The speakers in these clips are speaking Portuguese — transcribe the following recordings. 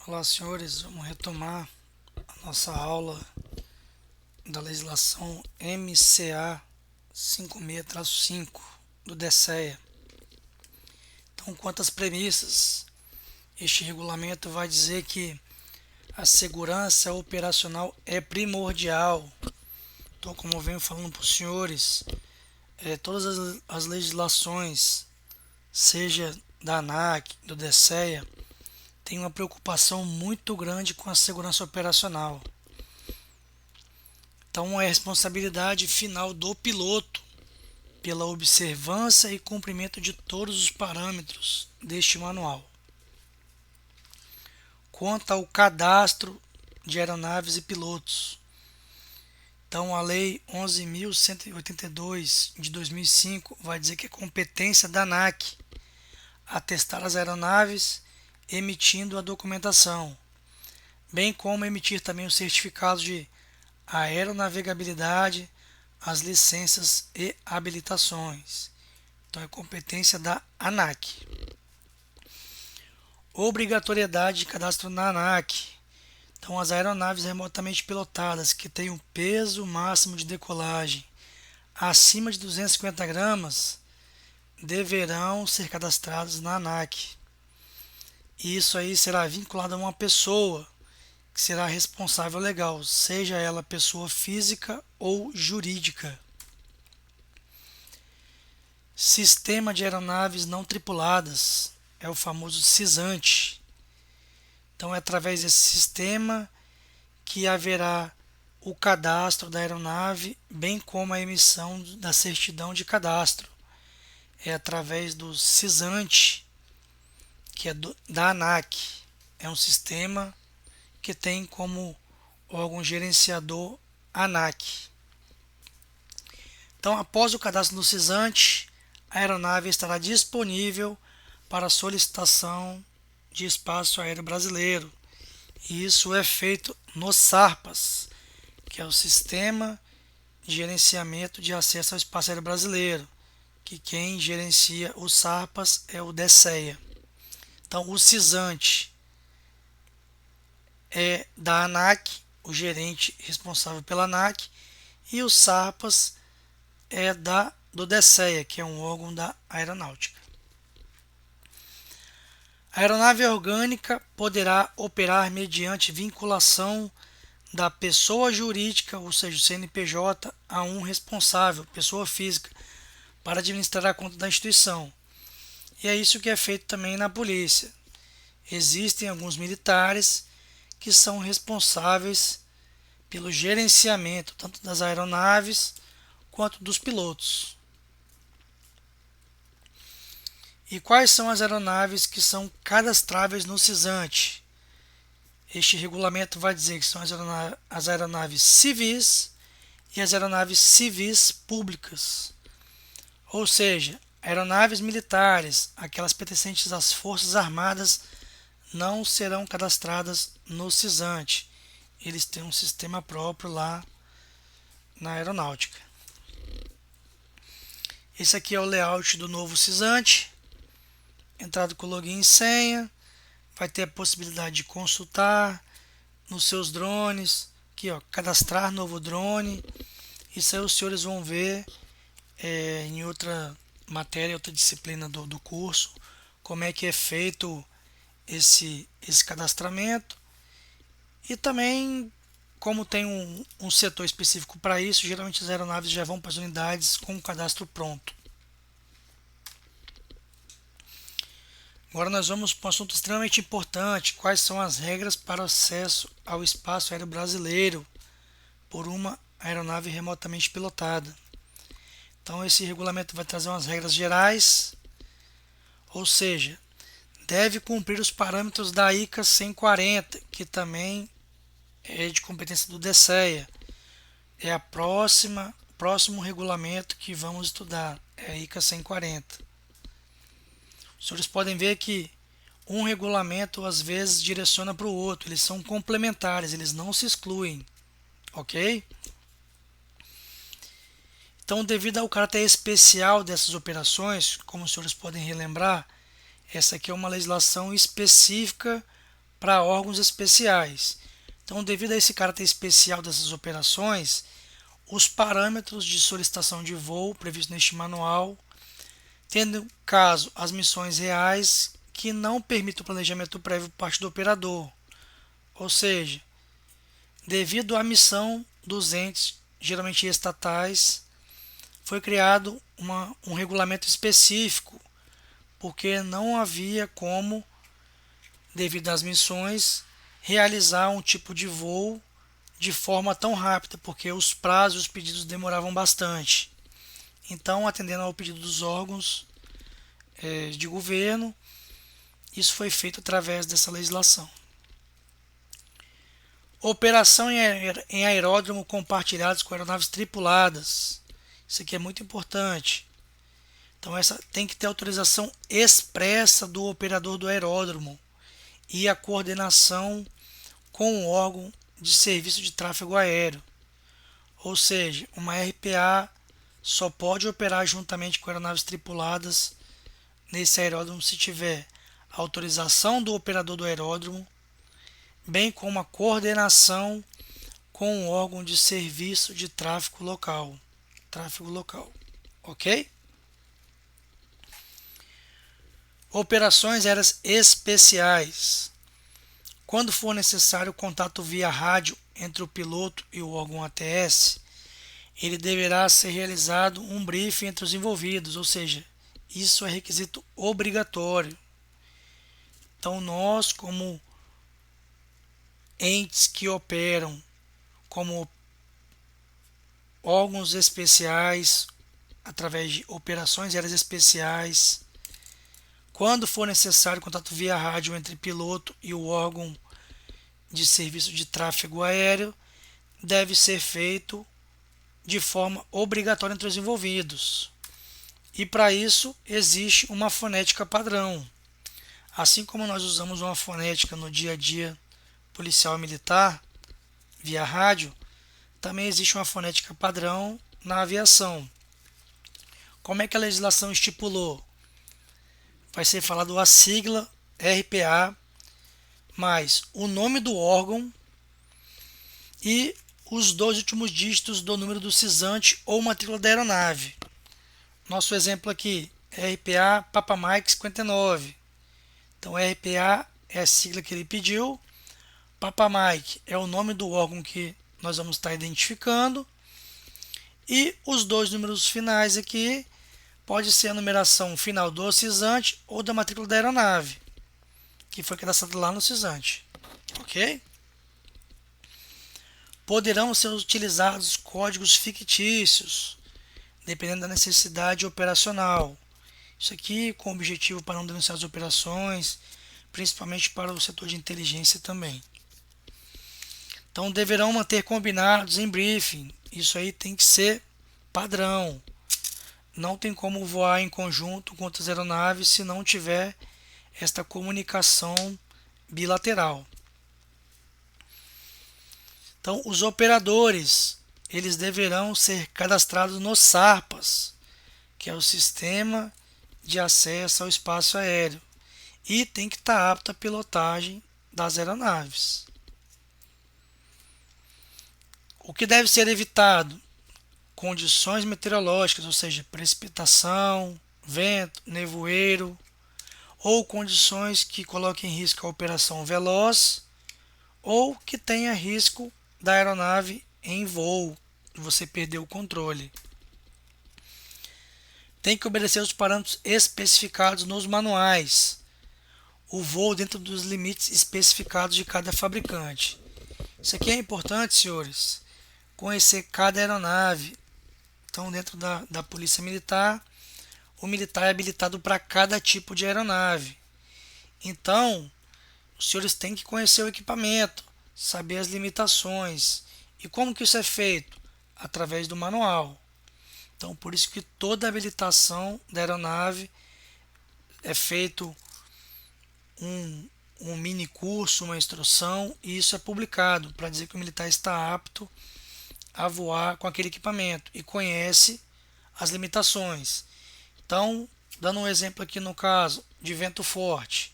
Olá, senhores, vamos retomar a nossa aula da legislação MCA 56-5 do DCEA. Então, quanto às premissas, este regulamento vai dizer que a segurança operacional é primordial. Então, como eu venho falando para os senhores, todas as legislações, seja da ANAC, do DCEA, tem uma preocupação muito grande com a segurança operacional. Então, é a responsabilidade final do piloto pela observância e cumprimento de todos os parâmetros deste manual. Quanto ao cadastro de aeronaves e pilotos, então a Lei 11.182 de 2005 vai dizer que é competência da ANAC atestar as aeronaves emitindo a documentação, bem como emitir também os certificados de aeronavegabilidade, as licenças e habilitações. Então é competência da ANAC. Obrigatoriedade de cadastro na ANAC. Então as aeronaves remotamente pilotadas que têm um peso máximo de decolagem acima de 250 gramas deverão ser cadastradas na ANAC. E isso aí será vinculado a uma pessoa que será responsável legal, seja ela pessoa física ou jurídica. Sistema de aeronaves não tripuladas é o famoso CISANT. Então é através desse sistema que haverá o cadastro da aeronave, bem como a emissão da certidão de cadastro. É através do CISANT, que é da ANAC. É um sistema que tem como órgão gerenciador ANAC. Então, após o cadastro no CISANT, a aeronave estará disponível para solicitação de espaço aéreo brasileiro. E isso é feito no SARPAS, que é o Sistema de Gerenciamento de Acesso ao Espaço Aéreo Brasileiro, que quem gerencia o SARPAS é o DCEA. Então, o CISANT é da ANAC, o gerente responsável pela ANAC, e o SARPAS é do DCEA, que é um órgão da aeronáutica. A aeronave orgânica poderá operar mediante vinculação da pessoa jurídica, ou seja, o CNPJ, a um responsável, pessoa física, para administrar a conta da instituição. E é isso que é feito também na polícia. Existem alguns militares que são responsáveis pelo gerenciamento tanto das aeronaves quanto dos pilotos. E quais são as aeronaves que são cadastráveis no CISANT? Este regulamento vai dizer que são as aeronaves civis e as aeronaves civis públicas. Ou seja, aeronaves militares, aquelas pertencentes às Forças Armadas, não serão cadastradas no CISANT. Eles têm um sistema próprio lá na aeronáutica. Esse aqui é o layout do novo CISANT. Entrada com login e senha. Vai ter a possibilidade de consultar nos seus drones. Aqui, ó, cadastrar novo drone. Isso aí os senhores vão ver em outra matéria, outra disciplina do curso, como é que é feito esse cadastramento. E também, como tem um setor específico para isso, geralmente as aeronaves já vão para as unidades com o cadastro pronto. Agora nós vamos para um assunto extremamente importante: quais são as regras para acesso ao espaço aéreo brasileiro por uma aeronave remotamente pilotada. Então esse regulamento vai trazer umas regras gerais, ou seja, deve cumprir os parâmetros da ICA 140, que também é de competência do DCEA. É o próximo regulamento que vamos estudar, é a ICA 140. Os senhores podem ver que um regulamento às vezes direciona para o outro, eles são complementares, eles não se excluem, ok? Então, devido ao caráter especial dessas operações, como os senhores podem relembrar, essa aqui é uma legislação específica para órgãos especiais. Então, devido a esse caráter especial dessas operações, os parâmetros de solicitação de voo previstos neste manual, tendo caso as missões reais que não permitem o planejamento prévio por parte do operador, ou seja, devido à missão dos entes, geralmente estatais, foi criado um regulamento específico, porque não havia como, devido às missões, realizar um tipo de voo de forma tão rápida, porque os prazos e os pedidos demoravam bastante. Então, atendendo ao pedido dos órgãos de governo, isso foi feito através dessa legislação. Operação em aeródromo compartilhados com aeronaves tripuladas. Isso aqui é muito importante. Então, essa tem que ter autorização expressa do operador do aeródromo e a coordenação com o órgão de serviço de tráfego aéreo. Ou seja, uma RPA só pode operar juntamente com aeronaves tripuladas nesse aeródromo se tiver autorização do operador do aeródromo, bem como a coordenação com o órgão de serviço de tráfego local. Ok? Operações aéreas especiais. Quando for necessário o contato via rádio entre o piloto e o órgão ATS, ele deverá ser realizado um briefing entre os envolvidos, ou seja, isso é requisito obrigatório. Então, nós, como entes que operam como órgãos especiais, através de operações aéreas especiais, quando for necessário contato via rádio entre piloto e o órgão de serviço de tráfego aéreo, deve ser feito de forma obrigatória entre os envolvidos. E para isso existe uma fonética padrão. Assim como nós usamos uma fonética no dia a dia policial e militar, via rádio, também existe uma fonética padrão na aviação. Como é que a legislação estipulou? Vai ser falado a sigla RPA, mais o nome do órgão e os dois últimos dígitos do número do cisante ou matrícula da aeronave. Nosso exemplo aqui, RPA Papa Mike 59. Então, RPA é a sigla que ele pediu. Papa Mike é o nome do órgão que nós vamos estar identificando. E os dois números finais aqui, pode ser a numeração final do cisante ou da matrícula da aeronave, que foi cadastrado lá no cisante. Ok? Poderão ser utilizados códigos fictícios, dependendo da necessidade operacional. Isso aqui com o objetivo para não denunciar as operações, principalmente para o setor de inteligência também. Então, deverão manter combinados em briefing. Isso aí tem que ser padrão. Não tem como voar em conjunto com outras aeronaves se não tiver esta comunicação bilateral. Então, os operadores, eles deverão ser cadastrados no SARPAS, que é o Sistema de Acesso ao Espaço Aéreo, e tem que estar apto à pilotagem das aeronaves. O que deve ser evitado? Condições meteorológicas, ou seja, precipitação, vento, nevoeiro, ou condições que coloquem em risco a operação veloz, ou que tenha risco da aeronave em voo, e você perder o controle. Tem que obedecer os parâmetros especificados nos manuais. O voo dentro dos limites especificados de cada fabricante. Isso aqui é importante, senhores. Conhecer cada aeronave. Então, dentro da Polícia Militar, o militar é habilitado para cada tipo de aeronave. Então, os senhores têm que conhecer o equipamento, saber as limitações. E como que isso é feito? Através do manual. Então, por isso que toda habilitação da aeronave é feito um mini curso, uma instrução, e isso é publicado para dizer que o militar está apto a voar com aquele equipamento e conhece as limitações. Então, dando um exemplo aqui no caso de vento forte,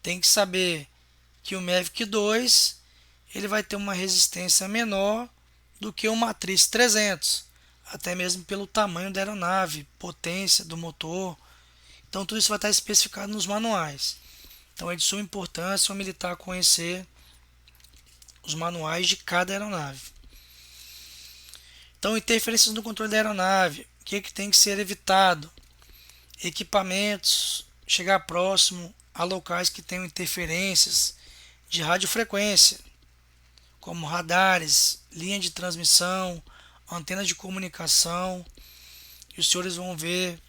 tem que saber que o Mavic 2 ele vai ter uma resistência menor do que o Matriz 300, até mesmo pelo tamanho da aeronave, potência do motor. Então tudo isso vai estar especificado nos manuais. Então é de suma importância o militar conhecer os manuais de cada aeronave. Então, interferências no controle da aeronave. O que tem que ser evitado? Equipamentos, chegar próximo a locais que tenham interferências de radiofrequência, como radares, linha de transmissão, antenas de comunicação. E os senhores vão ver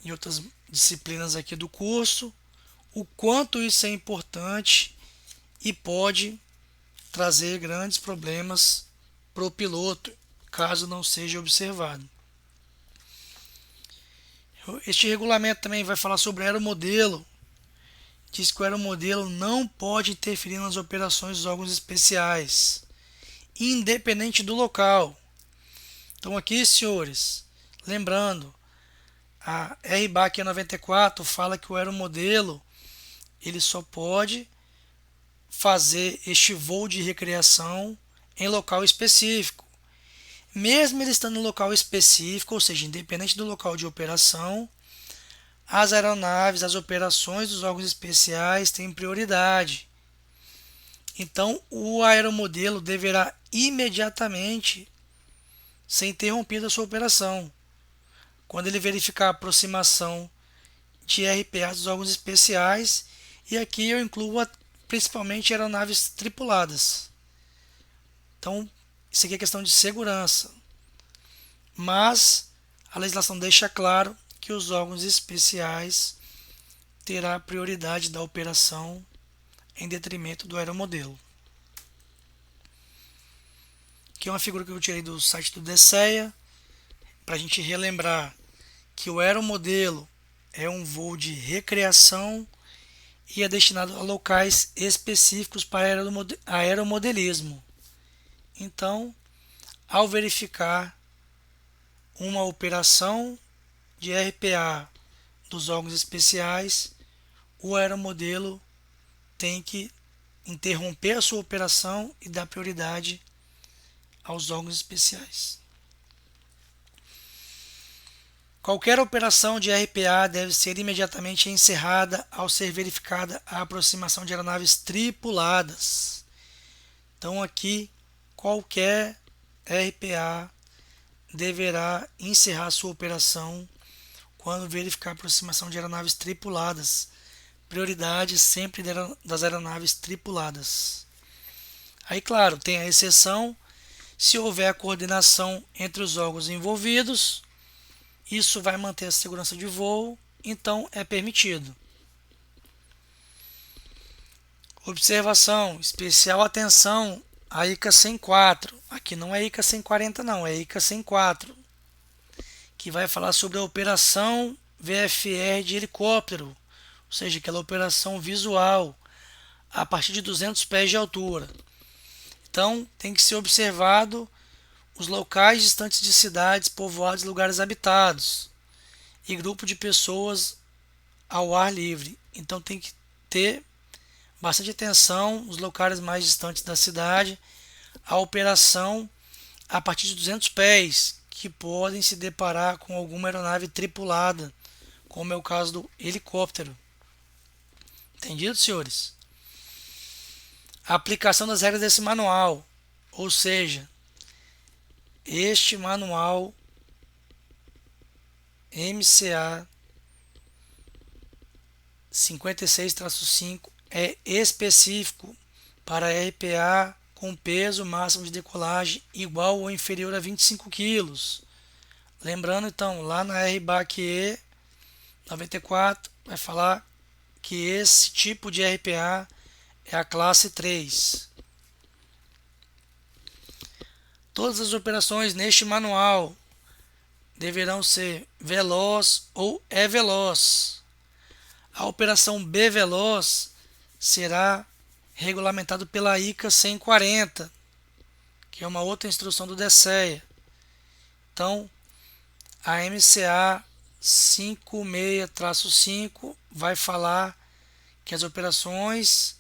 em outras disciplinas aqui do curso o quanto isso é importante e pode trazer grandes problemas para o piloto, caso não seja observado. Este regulamento também vai falar sobre o aeromodelo. Diz que o aeromodelo não pode interferir nas operações dos órgãos especiais, independente do local. Então aqui, senhores, lembrando, a RBAC 94 fala que o aeromodelo ele só pode fazer este voo de recreação em local específico. Mesmo ele estando em local específico, ou seja, independente do local de operação, as aeronaves, as operações dos órgãos especiais têm prioridade. Então, o aeromodelo deverá imediatamente ser interrompida a sua operação quando ele verificar a aproximação de RPA dos órgãos especiais, e aqui eu incluo principalmente aeronaves tripuladas. Então, isso aqui é questão de segurança. Mas a legislação deixa claro que os órgãos especiais terá prioridade da operação em detrimento do aeromodelo. Aqui é uma figura que eu tirei do site do DSEA, para a gente relembrar que o aeromodelo é um voo de recreação e é destinado a locais específicos para aeromodelismo. Então, ao verificar uma operação de RPA dos órgãos especiais, o aeromodelo tem que interromper a sua operação e dar prioridade aos órgãos especiais. Qualquer operação de RPA deve ser imediatamente encerrada ao ser verificada a aproximação de aeronaves tripuladas. Então aqui, qualquer RPA deverá encerrar sua operação quando verificar a aproximação de aeronaves tripuladas. Prioridade sempre das aeronaves tripuladas. Aí, claro, tem a exceção se houver a coordenação entre os órgãos envolvidos. Isso vai manter a segurança de voo, então é permitido. Observação, especial atenção à ICA 104. Aqui não é ICA 140 não, é ICA 104, que vai falar sobre a operação VFR de helicóptero, ou seja, aquela operação visual a partir de 200 pés de altura. Então tem que ser observado os locais distantes de cidades, povoados e lugares habitados, e grupo de pessoas ao ar livre. Então tem que ter bastante atenção nos locais mais distantes da cidade, a operação a partir de 200 pés, que podem se deparar com alguma aeronave tripulada, como é o caso do helicóptero. Entendido, senhores? A aplicação das regras desse manual, ou seja, este manual MCA 56-5 é específico para RPA com peso máximo de decolagem igual ou inferior a 25 kg. Lembrando então, lá na RBAC 94 vai falar que esse tipo de RPA é a classe 3. Todas as operações neste manual deverão ser veloz ou veloz. A operação B veloz será regulamentado pela ICA 140, que é uma outra instrução do DSEA. Então, a MCA 56-5 vai falar que as operações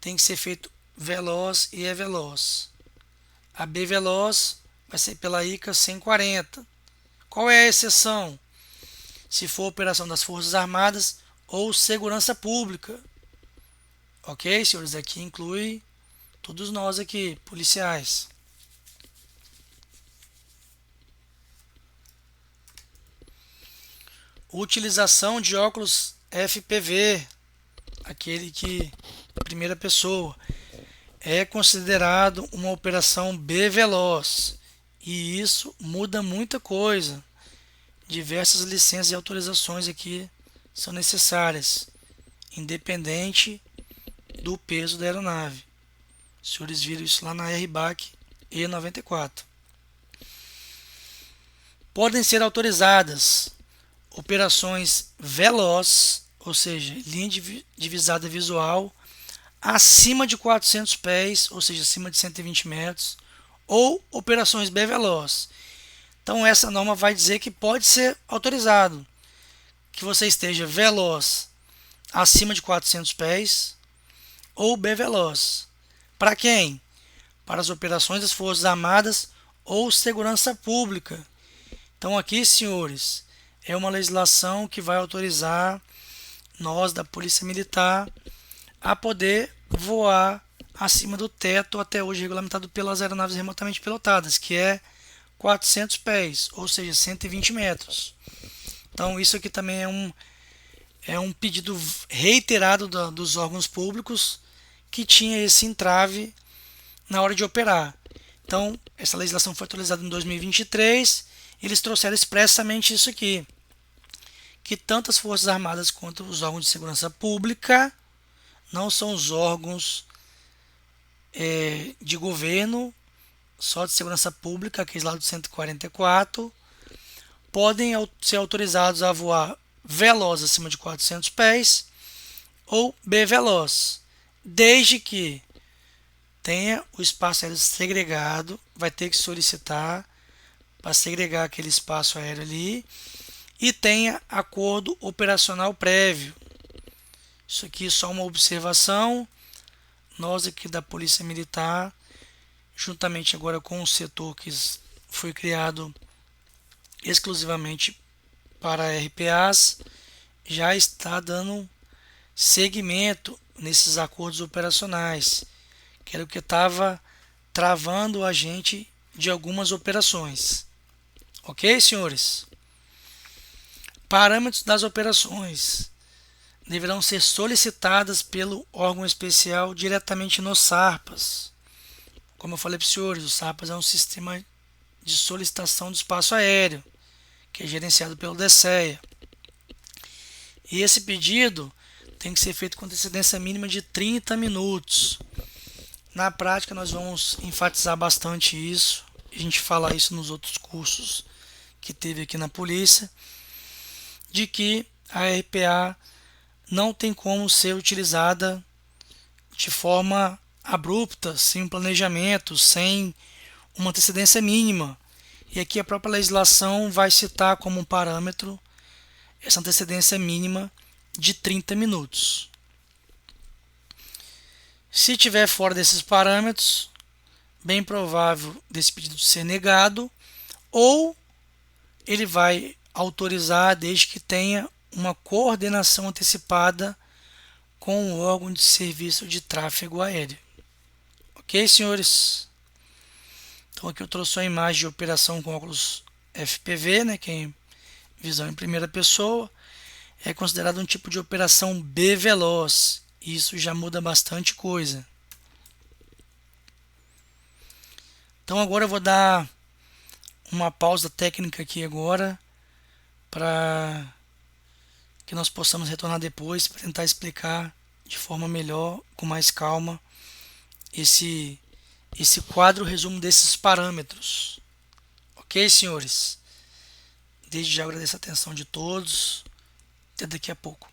tem que ser feito veloz e é veloz. A B veloz vai ser pela ICA 140. Qual é a exceção? Se for operação das Forças Armadas ou segurança pública. Ok, senhores? Aqui inclui todos nós aqui, policiais. Utilização de óculos FPV, aquele que primeira pessoa, é considerado uma operação B veloz, e isso muda muita coisa. Diversas licenças e autorizações aqui são necessárias, independente do peso da aeronave. Os senhores viram isso lá na RBAC E94. Podem ser autorizadas operações veloz, ou seja, linha de visada visual, acima de 400 pés, ou seja, acima de 120 metros, ou operações B veloz. Então essa norma vai dizer que pode ser autorizado que você esteja veloz acima de 400 pés ou B veloz. Para quem? Para as operações das Forças Armadas ou segurança pública. Então aqui, senhores, é uma legislação que vai autorizar nós da Polícia Militar a poder voar acima do teto até hoje regulamentado pelas aeronaves remotamente pilotadas, que é 400 pés, ou seja, 120 metros. Então isso aqui também é um pedido reiterado dos órgãos públicos que tinha esse entrave na hora de operar. Então essa legislação foi atualizada em 2023, eles trouxeram expressamente isso aqui, que tanto as Forças Armadas quanto os órgãos de segurança pública, não são os órgãos de governo, só de segurança pública, aqueles lá do 144, podem ser autorizados a voar veloz acima de 400 pés ou B veloz, desde que tenha o espaço aéreo segregado, vai ter que solicitar para segregar aquele espaço aéreo ali, e tenha acordo operacional prévio. Isso aqui é só uma observação. Nós aqui da Polícia Militar, juntamente agora com o setor que foi criado exclusivamente para RPAs, já está dando seguimento nesses acordos operacionais, que era o que estava travando a gente de algumas operações. Ok, senhores? Parâmetros das operações deverão ser solicitadas pelo órgão especial diretamente nos SARPAS. Como eu falei para os senhores, o SARPAS é um sistema de solicitação do espaço aéreo, que é gerenciado pelo DSEA. E esse pedido tem que ser feito com antecedência mínima de 30 minutos. Na prática, nós vamos enfatizar bastante isso. A gente fala isso nos outros cursos que teve aqui na polícia, de que a RPA não tem como ser utilizada de forma abrupta, sem um planejamento, sem uma antecedência mínima. E aqui a própria legislação vai citar como um parâmetro essa antecedência mínima de 30 minutos. Se tiver fora desses parâmetros, bem provável desse pedido ser negado, ou ele vai autorizar desde que tenha uma coordenação antecipada com o órgão de serviço de tráfego aéreo. Ok, senhores? Então aqui eu trouxe uma imagem de operação com óculos FPV, né, que é visão em primeira pessoa. É considerado um tipo de operação B veloz. Isso já muda bastante coisa. Então agora eu vou dar uma pausa técnica aqui agora, para que nós possamos retornar depois para tentar explicar de forma melhor, com mais calma, esse quadro resumo desses parâmetros. Ok, senhores? Desde já agradeço a atenção de todos. Até daqui a pouco.